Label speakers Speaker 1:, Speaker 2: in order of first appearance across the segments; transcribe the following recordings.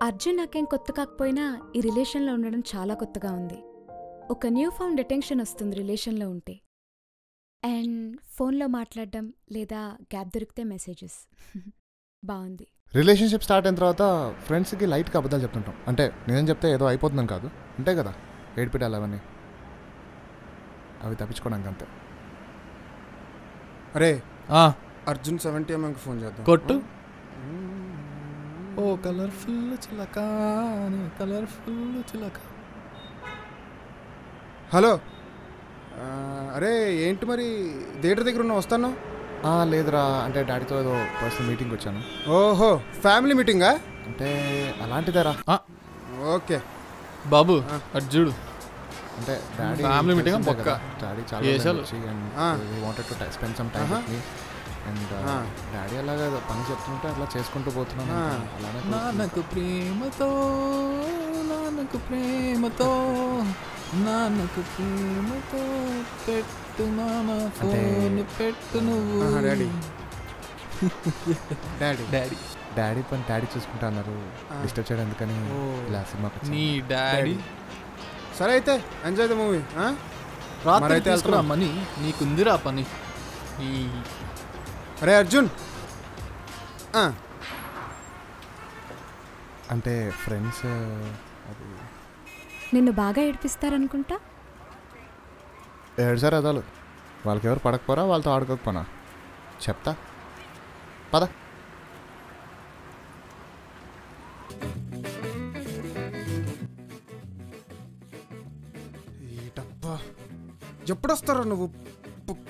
Speaker 1: అర్జున్ నాకేం కొత్త కాకపోయినా ఈ రిలేషన్లో ఉండడం చాలా కొత్తగా ఉంది. ఒక న్యూ ఫౌండ్ అటెన్షన్ వస్తుంది రిలేషన్లో ఉంటే. అండ్ ఫోన్లో మాట్లాడడం లేదా గ్యాప్ దొరికితే మెసేజెస్ బాగుంది.
Speaker 2: రిలేషన్షిప్ స్టార్ట్ అయిన తర్వాత ఫ్రెండ్స్కి లైట్గా అబద్ధాలు చెప్తుంటాం. అంటే నిజం చెప్తే ఏదో అయిపోతుందని కాదు, ఉంటాయి కదా ఏడిపిటాలు అవన్నీ, అవి తప్పించుకోవడానికి అంతే.
Speaker 3: అరే అర్జున్ 70mm ఫోన్ చేద్దాం.
Speaker 4: కొట్టు. ఓ కలర్ఫుల్ చిలక కలర్ఫుల్ చిలక.
Speaker 3: హలో, అరే ఏంటి మరి థియేటర్ దగ్గర ఉన్న వస్తాను?
Speaker 2: లేదురా, అంటే డాడీతో ఏదో పర్సనల్ మీటింగ్ వచ్చాను.
Speaker 3: ఓహో, ఫ్యామిలీ మీటింగా?
Speaker 2: అంటే అలాంటిదేరా.
Speaker 3: ఓకే
Speaker 4: బాబు అర్జుడు
Speaker 2: అంటే డాడీ
Speaker 4: ఫ్యామిలీ మీటింగ్ పక్క.
Speaker 2: డాడీ చాలా వచ్చి and wanted to spend some time with me. And daddy అలాగా పని చెప్తుంటే అట్లా చేసుకుంటూ పోతున్నాను.
Speaker 4: నాన్నకు ప్రేమతో నాన్నకు ప్రేమతో నాన్నకు ప్రేమతో పెట్టు నాన్న ఫోన్ పెట్టు నువ్వు.
Speaker 3: డాడీ డాడీ
Speaker 4: డాడీ
Speaker 2: డాడీ పని డాడీ చూసుకుంటా అన్నారు, డిస్టర్బ్ చేయడం ఎందుకని ఇలా సినిమాకి.
Speaker 4: నీ డాడీ.
Speaker 3: సరే అయితే ఎంజాయ్ ద మూవీ.
Speaker 4: రాత్రి తీసుకురా మనీ, నీకుందిరా పని.
Speaker 3: అరే అర్జున్,
Speaker 2: అంటే ఫ్రెండ్స్ అది
Speaker 1: నిన్ను బాగా ఏడిపిస్తారనుకుంటా.
Speaker 2: ఏడ్చారు అదాలు, వాళ్ళకి ఎవరు పడకపోరా, వాళ్ళతో ఆడుకోకపోనా చెప్తా పద.
Speaker 3: ఎప్పుడొస్తారా నువ్వు?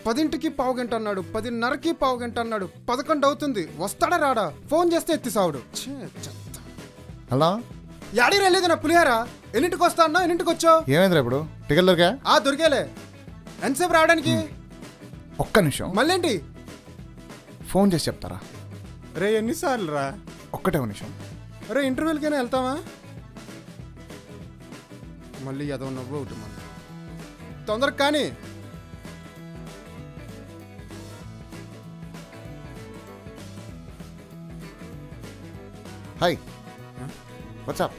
Speaker 3: 10ంటికి పావుగంట అన్నాడు, 10:30కి పావుగంట అన్నాడు, 11 అవుతుంది. వస్తాడా రాడా? ఫోన్ చేస్తే ఎత్తి సావుడు.
Speaker 2: హలో,
Speaker 3: యాడీ రాలేదు నా పులిహారా. ఎన్నింటికి వస్తా అన్నా, ఎన్నింటికి వచ్చావు?
Speaker 2: ఏమైందిరా ఇప్పుడు? టికెట్ దొరికా?
Speaker 3: దొరికేలే. ఎంతసేపు రావడానికి?
Speaker 2: ఒక్క నిమిషం.
Speaker 3: మళ్ళేంటి?
Speaker 2: ఫోన్ చేసి చెప్తారా?
Speaker 3: రే ఎన్నిసార్లు రా?
Speaker 2: ఒక్కటే నిమిషం.
Speaker 3: రే ఇంటర్వ్యూలకైనా వెళ్తావా? మళ్ళీ ఏదో నవ్వు ఒకటి మన తొందరగా కానీ.
Speaker 2: Hi, WhatsApp.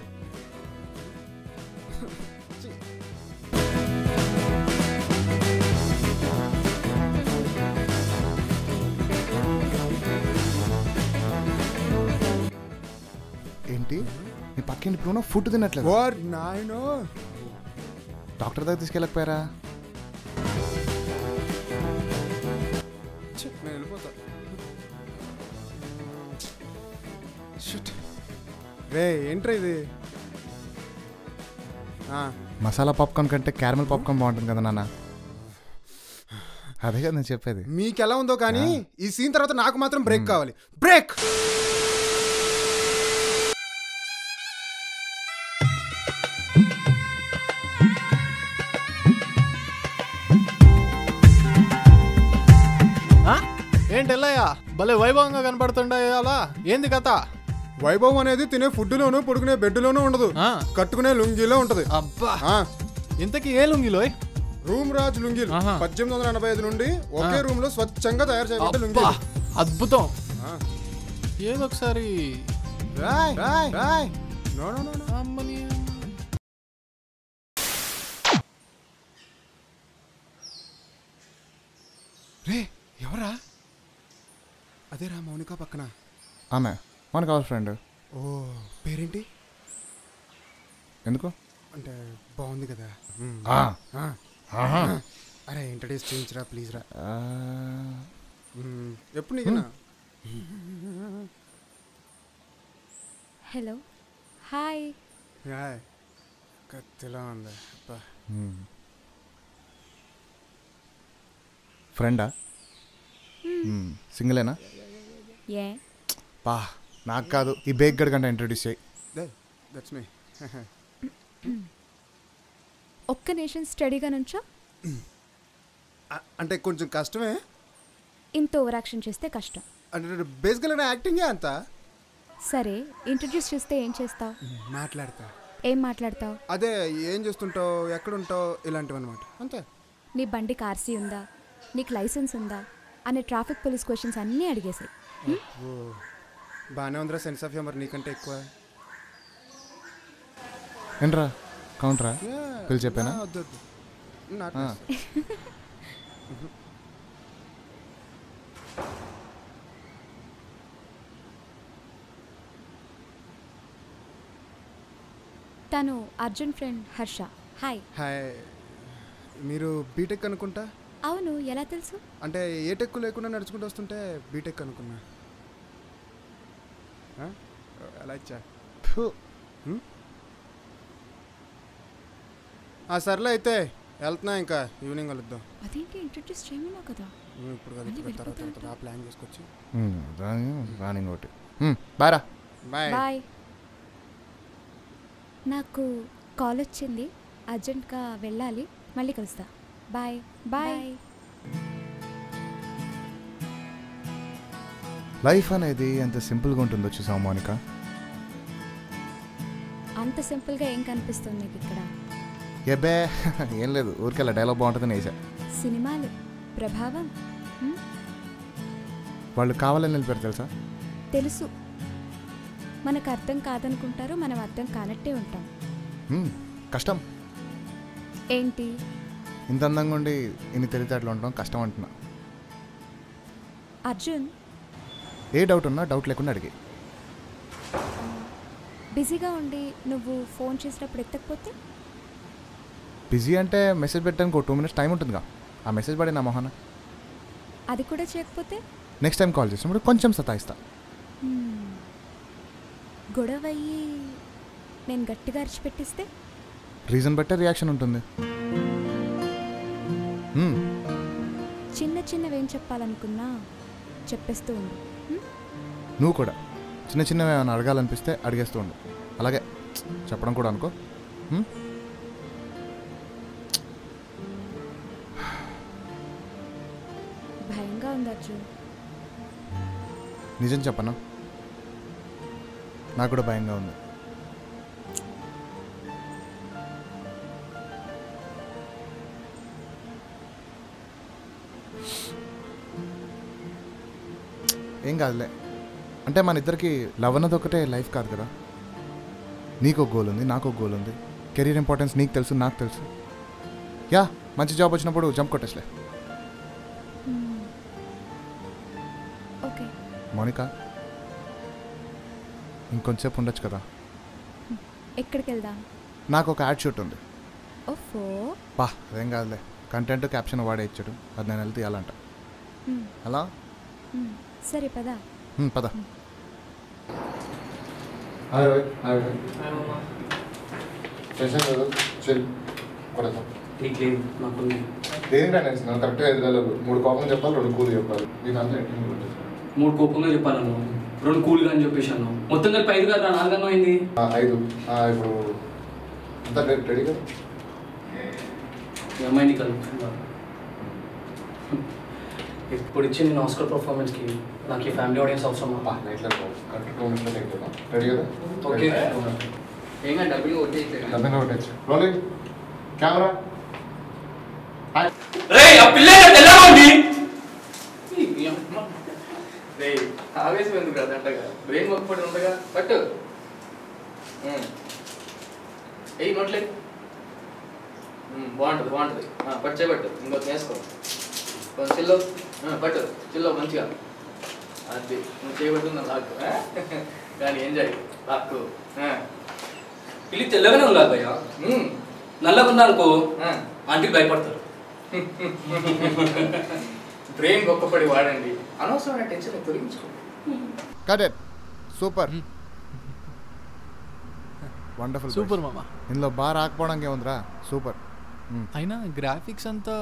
Speaker 2: ఏంటి నీ పక్కన ఇప్పుడు ఫుడ్ తినట్లేదు?
Speaker 3: నాయనో,
Speaker 2: డాక్టర్ దగ్గర తీసుకెళ్ళకపోయారా?
Speaker 3: నేను వెళ్ళిపోతా. రే ఏంట్రా ఇది?
Speaker 2: మసాలా పాప్కార్న్ కంటే క్యారమెల్ పాప్కార్న్ బాగుంటుంది కదా నాన్న. అదే కదా నేను చెప్పేది.
Speaker 3: మీకు ఎలా ఉందో కానీ ఈ సీన్ తర్వాత నాకు మాత్రం బ్రేక్ కావాలి. బ్రేక్.
Speaker 4: ఏంటి ఎల్లయ్యా, భలే వైభవంగా కనపడుతుండే అలా, ఏంది కథ?
Speaker 3: వైభవం అనేది తినే ఫుడ్లోను, పడుకునే బెడ్లోనూ ఉండదు, కట్టుకునే లుంగిలో ఉంటది.
Speaker 4: అబ్బా, ఇంతకీ ఏ లుంగిలో?
Speaker 3: రూమ్ రాజ్ లుంగిలు 1885 నుండి ఒకే రూమ్ లో స్వచ్ఛంగా తయారు చేయబడ్డ లుంగి.
Speaker 4: అద్భుతం. ఏదొకసారి
Speaker 3: రే ఎవరా? అదేరా మౌనిక పక్కన
Speaker 2: ఆమె మనకు కావాలి ఫ్రెండ్.
Speaker 3: ఓ పేరేంటి?
Speaker 2: ఎందుకు
Speaker 3: అంటే బాగుంది కదా. అరే ఇంట్రడ్యూస్ చేయించరా ప్లీజ్ రా. ఎప్పుడు నీకునా?
Speaker 1: Hello, hi.
Speaker 3: కత్తిలా ఉంది.
Speaker 2: ఫ్రెండా? సింగిలేనా?
Speaker 1: ఏ
Speaker 2: పా, నాకు కాదు, ఈ బేక్ గడ్ కంటే ఇంట్రడ్యూస్ చేయి.
Speaker 3: That's me.
Speaker 1: ఒక్క నిమిషం స్టడీగా నుంచో.
Speaker 3: అంటే కొంచెం కష్టమే.
Speaker 1: ఇంత ఓవర్ యాక్షన్ చేస్తే కష్టం.
Speaker 3: అంటే బేసికల్గా యాక్టింగే అంత.
Speaker 1: సరే, ఇంట్రడ్యూస్ చేస్తే ఏం చేస్తావు?
Speaker 3: మాట్లాడతా.
Speaker 1: ఏం మాట్లాడతావు?
Speaker 3: అదే ఏం చేస్తుంటావు, ఎక్కడుంటావు, ఇలాంటివి అనమాట. అంతే.
Speaker 1: నీ బండికి ఆర్సీ ఉందా, నీకు లైసెన్స్ ఉందా అనే ట్రాఫిక్ పోలీస్ క్వశ్చన్స్ అన్నీ అడిగేసాయి.
Speaker 3: బాగానే ఉందిరా సెన్స్ ఆఫ్ హ్యూమర్ నీకంటే ఎక్కువ.
Speaker 2: ఏంట్రా కౌంటరా పిలిచి చెప్పానా
Speaker 3: వద్దు వద్దు. Not
Speaker 2: ఆ.
Speaker 3: nice.
Speaker 1: తను Arjun friend Harsha. Hi.
Speaker 3: Hi, మీరు బీటెక్ అనుకుంటా?
Speaker 1: అవును, ఎలా తెలుసు?
Speaker 3: అంటే ఏ టెక్ లేకుండా నడుచుకుంటూ వస్తుంటే బీటెక్ అనుకున్నా. ఆ? అలా ఇచ్చా.
Speaker 2: ఫు.
Speaker 3: సర్లే అయితే వెళ్తున్నా, ఇంకా ఈవినింగ్ కలుద్దాం.
Speaker 1: అదేంటి ఇంట్రడ్యూస్ చేయమన్నావు కదా.
Speaker 3: ఇప్పుడు కాదు, ఇప్పుడు తర్వాత ప్లాన్ చేసుకొచ్చి.
Speaker 2: రాని ఒకటి బారా.
Speaker 3: బాయ్.
Speaker 1: బాయ్. నాకు కాల్ వచ్చింది, అర్జెంట్గా వెళ్ళాలి, మళ్ళీ కలుస్తా. బాయ్. బాయ్.
Speaker 2: లైఫ్ అనేది ఎంత సింపుల్గా ఉంటుందో చూసావు మౌనిక.
Speaker 1: అంత సింపుల్గా ఏం కనిపిస్తుంది నీకు ఇక్కడ?
Speaker 2: ఎబ్బే ఏం లేదు, ఊరికెళ్ళా డైలాగ్ బాగుంటుందని వేసా.
Speaker 1: సినిమాలు ప్రభావం.
Speaker 2: వాళ్ళు కావాలని నిలిపారు తెలుసా.
Speaker 1: తెలుసు, మనకు అర్థం కాదనుకుంటారు, మనం అర్థం కానట్టే ఉంటాం.
Speaker 2: కష్టం.
Speaker 1: ఏంటి
Speaker 2: ఇంత అందంగా ఉండి ఇన్ని తెలివితేటలు ఉండడం కష్టం అంటున్నా.
Speaker 1: అర్జున్,
Speaker 2: ఏ డౌట్ ఉన్నా డౌట్ లేకుండా అడిగి.
Speaker 1: బిజీగా ఉండి నువ్వు ఫోన్ చేసినప్పుడు ఎత్తకపోతే?
Speaker 2: బిజీ అంటే మెసేజ్ పెట్టడానికి ఒక 2 minutes టైం ఉంటుందిగా, ఆ మెసేజ్ పడి నా మొహాన.
Speaker 1: అది కూడా చేయకపోతే?
Speaker 2: నెక్స్ట్ టైం కాల్ చేసినప్పుడు కొంచెం సతాయిస్తా.
Speaker 1: గొడవయ్యి నేను గట్టిగా అరిచిపెట్టిస్తే?
Speaker 2: రీజన్ బట్టే రియాక్షన్ ఉంటుంది.
Speaker 1: చిన్న చిన్నవేం చెప్పాలనుకున్నా చెప్పేస్తూ ఉండు.
Speaker 2: నువ్వు కూడా చిన్న చిన్నవి ఏమైనా అడగాలనిపిస్తే అడిగేస్తూ ఉండు. అలాగే చెప్పడం కూడా అనుకో.
Speaker 1: భయంగా ఉంది అర్జున్.
Speaker 2: నిజం చెప్పనా, నాకు కూడా భయంగా ఉంది. ఏం కాదులే, అంటే మన ఇద్దరికి లవ్ అన్నది ఒకటే లైఫ్ కాదు కదా. నీకు ఒక గోల్ ఉంది, నాకు ఒక గోల్ ఉంది. కెరీర్ ఇంపార్టెన్స్ నీకు తెలుసు, నాకు తెలుసు. యా, మంచి జాబ్ వచ్చినప్పుడు జంప్ కొట్టేసలే.
Speaker 1: ఓకే.
Speaker 2: మౌనిక, ఇంకొంచెంసేపు ఉండొచ్చు కదా.
Speaker 1: ఎక్కడికి వెళ్దాం?
Speaker 2: నాకు ఒక యాడ్ షూట్ ఉంది.
Speaker 1: ఓఫో.
Speaker 2: బా, అదేం కాదులే, కంటెంట్ క్యాప్షన్ వాడే ఇచ్చాడు, అది నేను వెళ్తే తీయాలంట. అలా
Speaker 1: సరే పదా.
Speaker 2: పద. కరెక్ట్గా 5 నెలలు 3 కోపం చెప్పాలి, 2 కూలి చెప్పాలి.
Speaker 5: 3 కోపంగా చెప్పాను, 2 కూల్గా అని చెప్పేసాను. మొత్తం కలిపి 5 కదా, 4 అన్నా అయింది.
Speaker 2: 5. ఇప్పుడు అంతా రెడీ కదా.
Speaker 5: ఈ అమ్మాయిని కలుపు. ఇప్పుడు ఇచ్చి నేను ఆస్కర్ పర్ఫార్మెన్స్కి నాకు ఈ ఫ్యామిలీ ఆడియన్స్ అవసరమా?
Speaker 2: నైట్లో కరెక్ట్ 2 నిమిషాలు అయిపోతాం. రెడీ కదా?
Speaker 5: ఓకే. ఏం కాదు, డబ్బులు
Speaker 2: కొట్టేచ్చు. Rolling camera.
Speaker 5: ఆవేశం ఎందుకు కదా అంటగా, బ్రెయిన్ వర్క్ పడి ఉండగా పట్టు. ఏ నోట్లే బాగుంటుంది బాగుంటుంది. పట్టు చేయబట్టు, ఇంకొక వేసుకో. కొంచెం చిల్లో పట్టు, చిల్లో మంచిగా. అది నువ్వు చేయబట్టు నా లాక్కు. కానీ ఎంజాయ్ లాక్కు. పిల్లి తెల్లగానే ఉన్నారు భయ్యా, నల్లగా ఉన్నా అనుకో ఆంటీకి భయపడతారు. బ్రెయిన్ గొప్పపడి వాడండి, అనవసరమైన టెన్షన్ తొలగించుకోండి.
Speaker 2: కరెక్ట్. సూపర్, వండర్ఫుల్,
Speaker 4: సూపర్ మామ.
Speaker 2: ఇందులో బాగా రాకపోవడానికి ఏముందిరా, సూపర్.
Speaker 4: అయినా గ్రాఫిక్స్ అంతా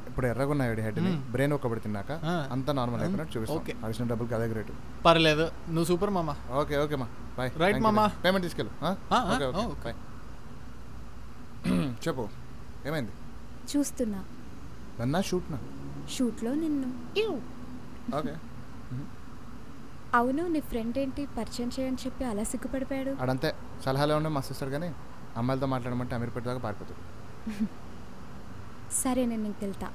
Speaker 2: ఇప్పుడు ఎర్రగున్నాయి హెడ్, బ్రెయిన్ ఒక్కబడి తిన్నాక అంతా నార్మల్ అయిపోయినట్టు చూపిస్తాం.
Speaker 4: ఓకే,
Speaker 2: అడిషనల్ డబ్బులకి అదే గ్రేట్.
Speaker 4: పర్లేదు, నువ్వు సూపర్ మామ.
Speaker 2: ఓకే ఓకే మా బాయ్.
Speaker 4: రైట్ మామ,
Speaker 2: పేమెంట్ తీసుకెళ్ళు. Okay okay bye. చెప్పు, ఏమైంది?
Speaker 1: చూస్తున్నా.
Speaker 2: నన్నా షూట్నా?
Speaker 1: షూట్లో నిన్ను.
Speaker 2: ఓకే.
Speaker 1: అవును, నీ ఫ్రెండ్ ఏంటి పరిచయం చేయని చెప్పి అలా సిగ్గుపడిపోయాడు?
Speaker 2: అడంతే, సలహాలు ఉండే మస్తు ఇస్తాడు, కానీ అమ్మాయిలతో మాట్లాడమంటే అమీర్పేట దాకా పారిపోతాడు.
Speaker 1: సరే, నేను ఇంక వెళ్తా.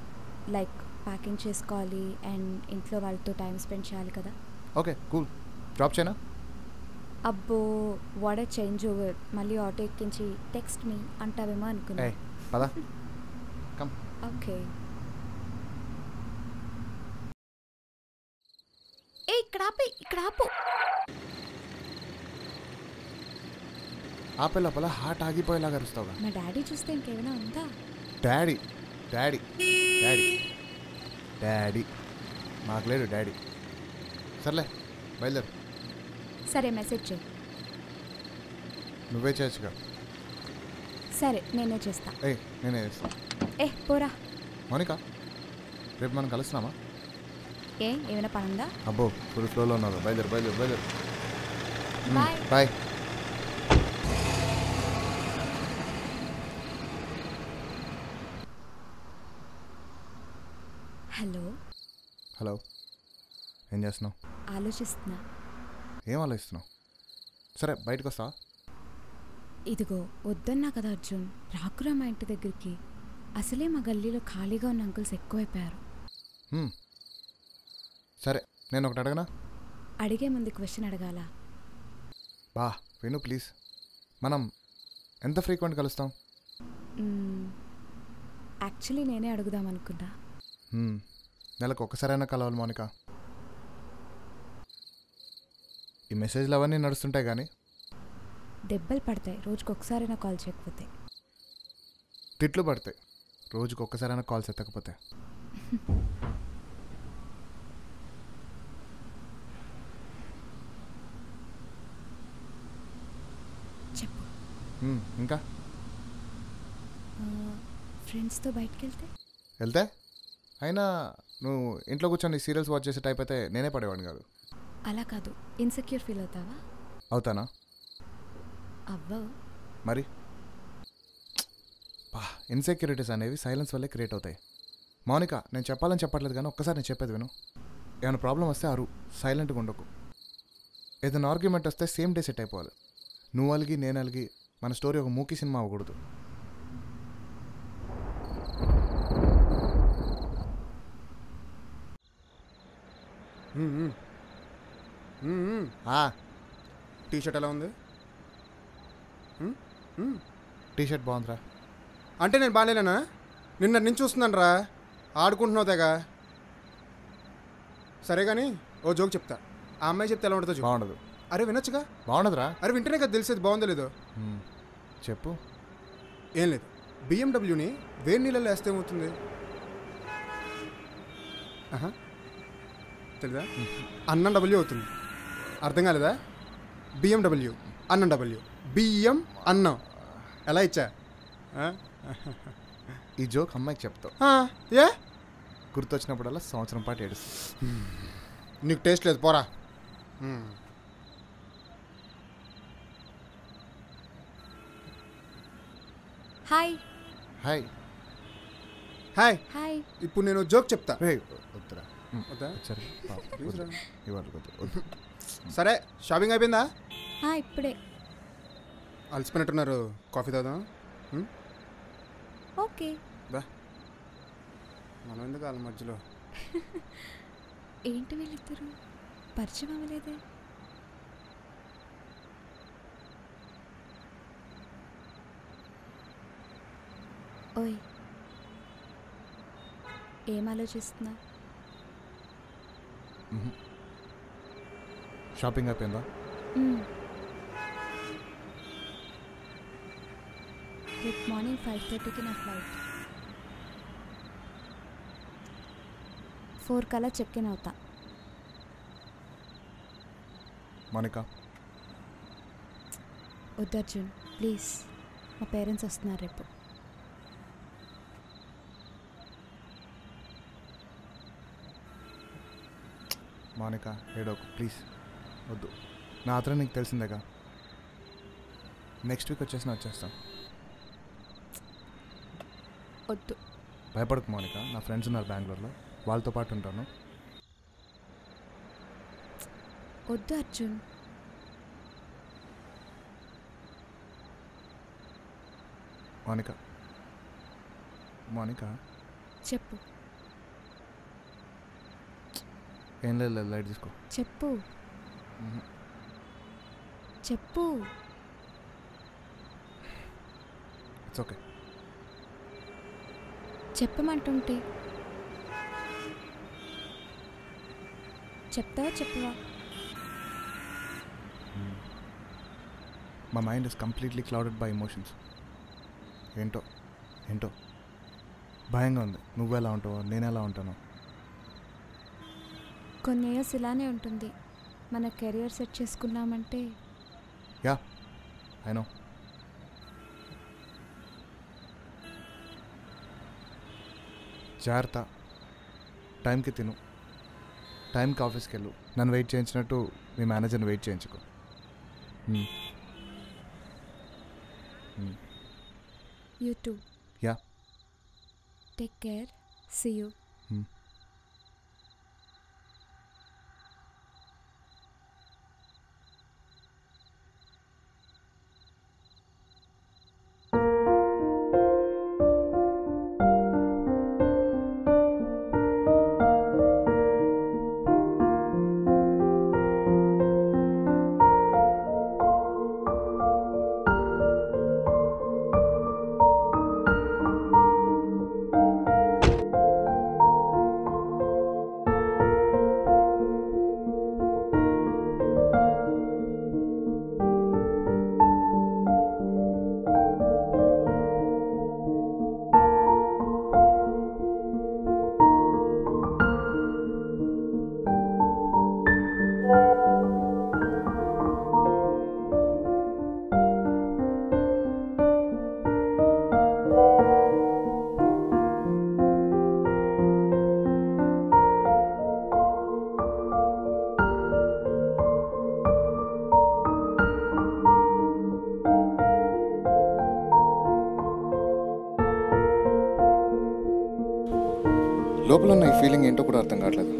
Speaker 1: లైక్ ప్యాకింగ్ చేసుకోవాలి అండ్ ఇంట్లో వాళ్ళతో టైం స్పెండ్ చేయాలి కదా.
Speaker 2: ఓకే కూల్, డ్రాప్ చేయనా?
Speaker 1: అబ్బో వాట్ చేంజ్ ఓవర్. మళ్ళీ ఆటో ఎక్కించి టెక్స్ట్ మీ అంటావేమో అనుకున్నా.
Speaker 2: ఏ పద కమ్.
Speaker 1: ఓకే. ఏ ఇక్కడ ఆపు.
Speaker 2: ఆపే లోపల హార్ట్ ఆగిపోయేలాగా అరుస్తావుగా.
Speaker 1: మా డాడీ చూస్తే ఇంకేమైనా ఉందా?
Speaker 2: డాడీ డాడీ డాడీ డాడీ మాకు లేడు డాడీ. సర్లే బయలుదేరు.
Speaker 1: సరే మెసేజ్ చేయి.
Speaker 2: నువ్వే చేయొచ్చుగా.
Speaker 1: సరే నేనే చేస్తా.
Speaker 2: నేనే చేస్తా.
Speaker 1: పోరా.
Speaker 2: మౌనిక రేపు మనం కలుస్తున్నామా?
Speaker 1: ఏమైనా పని ఉందా?
Speaker 2: అబ్బో ఫుల్ ఫ్లోలో ఉన్నారు. బయలుదేరు.
Speaker 1: బాయ్.
Speaker 2: బాయ్. హలో ఏం చేస్తున్నావు?
Speaker 1: ఆలోచిస్తున్నా.
Speaker 2: ఏం ఆలోచిస్తున్నావు? సరే బయటకు వస్తావా?
Speaker 1: ఇదిగో వద్దన్నా కదా అర్జున్, రాకురా మా ఇంటి దగ్గరికి. అసలే మా గల్లీలో ఖాళీగా ఉన్న అంకుల్స్ ఎక్కువైపోయారు.
Speaker 2: సరే నేను ఒకటి అడగనా?
Speaker 1: అడిగే ముందు క్వశ్చన్ అడగాల?
Speaker 2: విను ప్లీజ్. మనం ఎంత ఫ్రీక్వెంట్ కలుస్తాం?
Speaker 1: యాక్చువల్లీ నేనే అడుగుదాం అనుకున్నా.
Speaker 2: నెలకు ఒక్కసారైనా కలవాలి మౌనిక. ఈ మెసేజ్లు అవన్నీ నడుస్తుంటాయి కానీ
Speaker 1: దెబ్బలు పడతాయి రోజుకి ఒకసారైనా కాల్ చేయకపోతే.
Speaker 2: తిట్లు పడతాయి రోజుకి ఒక్కసారైనా కాల్స్ ఎత్తకపోతే.
Speaker 1: చెప్పు.
Speaker 2: ఇంకా
Speaker 1: ఫ్రెండ్స్తో బయటకు
Speaker 2: వెళ్తే అయినా నువ్వు ఇంట్లో కూర్చొని సీరియల్స్ వాచ్ చేసే టైప్ అయితే నేనే పడేవాడిని కాదు.
Speaker 1: అలా కాదు, ఇన్సెక్యూర్ ఫీల్ అవుతావా?
Speaker 2: అవుతానా?
Speaker 1: అవ్వవు
Speaker 2: మరి. ఇన్సెక్యూరిటీస్ అనేవి సైలెన్స్ వల్లే క్రియేట్ అవుతాయి. మౌనిక నేను చెప్పాలని చెప్పట్లేదు కానీ ఒక్కసారి నేను చెప్పేది విను. ఏమైనా ప్రాబ్లం వస్తే అరు, సైలెంట్గా ఉండకు. ఏదైనా ఆర్గ్యుమెంట్ వస్తే సేమ్ డే సెట్ అయిపోవాలి. నువ్వు అలిగి నేను అలిగి మన స్టోరీ ఒక మూకీ సినిమా అవ్వకూడదు.
Speaker 3: టీషర్ట్ ఎలా ఉంది?
Speaker 2: టీషర్ట్ బాగుందిరా.
Speaker 3: అంటే నేను బాగాలేనా? నిన్న నుంచి చూస్తున్నాను రా, ఆడుకుంటున్నావు తెగా. సరే కానీ ఓ జోక్ చెప్తా. ఆ అమ్మాయి చెప్తే ఎలా ఉంటుందో
Speaker 2: బాగుండదు.
Speaker 3: అరే వినొచ్చుగా.
Speaker 2: బాగుండదురా.
Speaker 3: అరే వింటేనే కదా తెలిసేది బాగుందో లేదో.
Speaker 2: చెప్పు.
Speaker 3: ఏం లేదు, బిఎండబ్ల్యూని వేడి నీళ్ళలో వేస్తే ఏమవుతుంది? తెలీదా? అన్నం డబ్ల్యూ అవుతుంది. అర్థం కాలేదా? బిఎండబ్ల్యూ అన్నం డబ్ల్యూ. బియ్యం అన్నం. ఎలా ఇచ్చా?
Speaker 2: ఈ జోక్ అమ్మాయికి చెప్తావు.
Speaker 3: ఏ
Speaker 2: గుర్తొచ్చినప్పుడల్లా సంవత్సరం పాటు ఏడుస్తుంది.
Speaker 3: నీకు టేస్ట్ లేదు పోరా.
Speaker 1: హాయ్.
Speaker 2: Hi
Speaker 3: hi.
Speaker 1: హాయ్.
Speaker 3: ఇప్పుడు నేను జోక్ చెప్తా.
Speaker 2: వద్దురా.
Speaker 3: వద్దా?
Speaker 2: సరే ఇవాళ వద్దు.
Speaker 3: సరే షాపింగ్ అయిపోయిందా?
Speaker 1: ఇప్పుడే.
Speaker 3: అలసిపోయినట్టున్నారు, కాఫీ తాగుదాం.
Speaker 1: ఓకే.
Speaker 3: బా మనం ఎందుకు వాళ్ళ మధ్యలో?
Speaker 1: ఏంటి వీళ్ళిద్దరు పరిచయం అవ్వలేదే? ఓయ్ ఏం ఆలోచిస్తున్నా?
Speaker 2: షాపింగ్ అయిపోయిందా?
Speaker 1: రేపు మార్నింగ్ 5:30కి నా ఫ్లైట్. 4 కల్లా చెక్ ఇన్ అవుతా.
Speaker 2: మౌనిక
Speaker 1: వద్దు అర్జున్ ప్లీజ్, మా పేరెంట్స్ వస్తున్నారు రేపు.
Speaker 2: మౌనిక ఏడోకు ప్లీజ్, వద్దు. నా ఆత్రం నీకు తెలిసిందేగా. నెక్స్ట్ వీక్ వచ్చేస్తాను.
Speaker 1: వద్దు.
Speaker 2: భయపడకు మౌనిక, నా ఫ్రెండ్స్ ఉన్నారు బెంగళూరులో, వాళ్ళతో పాటు ఉంటాను.
Speaker 1: వద్దు అర్జున్.
Speaker 2: మౌనిక
Speaker 1: చెప్పు.
Speaker 2: ఏం లేదు, లైట్ తీసుకో.
Speaker 1: చెప్పు. చెప్పు.
Speaker 2: It's okay.
Speaker 1: చెప్పమంటుంటే చెప్తావా చెప్పవా?
Speaker 2: మా mind is completely clouded by emotions. ఏంటో ఏంటో భయంగా ఉంది. నువ్వు ఎలా ఉంటావో, నేను ఎలా ఉంటానో.
Speaker 1: కొన్ని ఇయర్స్ ఇలానే ఉంటుంది. మన కెరియర్ సెట్ చేసుకున్నామంటే
Speaker 2: యా ఐ నో. జాగ్రత్త. టైంకి తిను, టైంకి ఆఫీస్కి వెళ్ళు. నన్ను వెయిట్ చేయించినట్టు మీ మేనేజర్ని వెయిట్ చేయించుకో.
Speaker 1: You too.
Speaker 2: Yeah.
Speaker 1: Take care. See you.
Speaker 2: లోపల ఉన్న ఈ ఫీలింగ్ ఏంటో కూడా అర్థం కావట్లేదు.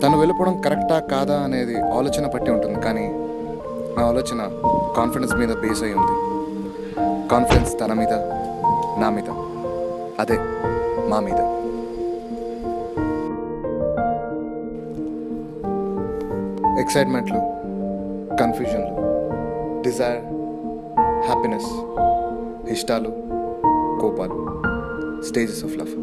Speaker 2: తను వెళ్ళిపోవడం కరెక్టా కాదా అనేది ఆలోచన పట్టి ఉంటుంది, కానీ నా ఆలోచన కాన్ఫిడెన్స్ మీద బేస్ అయి ఉంది. కాన్ఫిడెన్స్ తన మీద, నా మీద, అదే మా మీద. ఎక్సైట్మెంట్లు, కన్ఫ్యూజన్లు, డిజైర్, హ్యాపీనెస్, ఇష్టాలు, కోపాలు, స్టేజెస్ ఆఫ్ లవ్.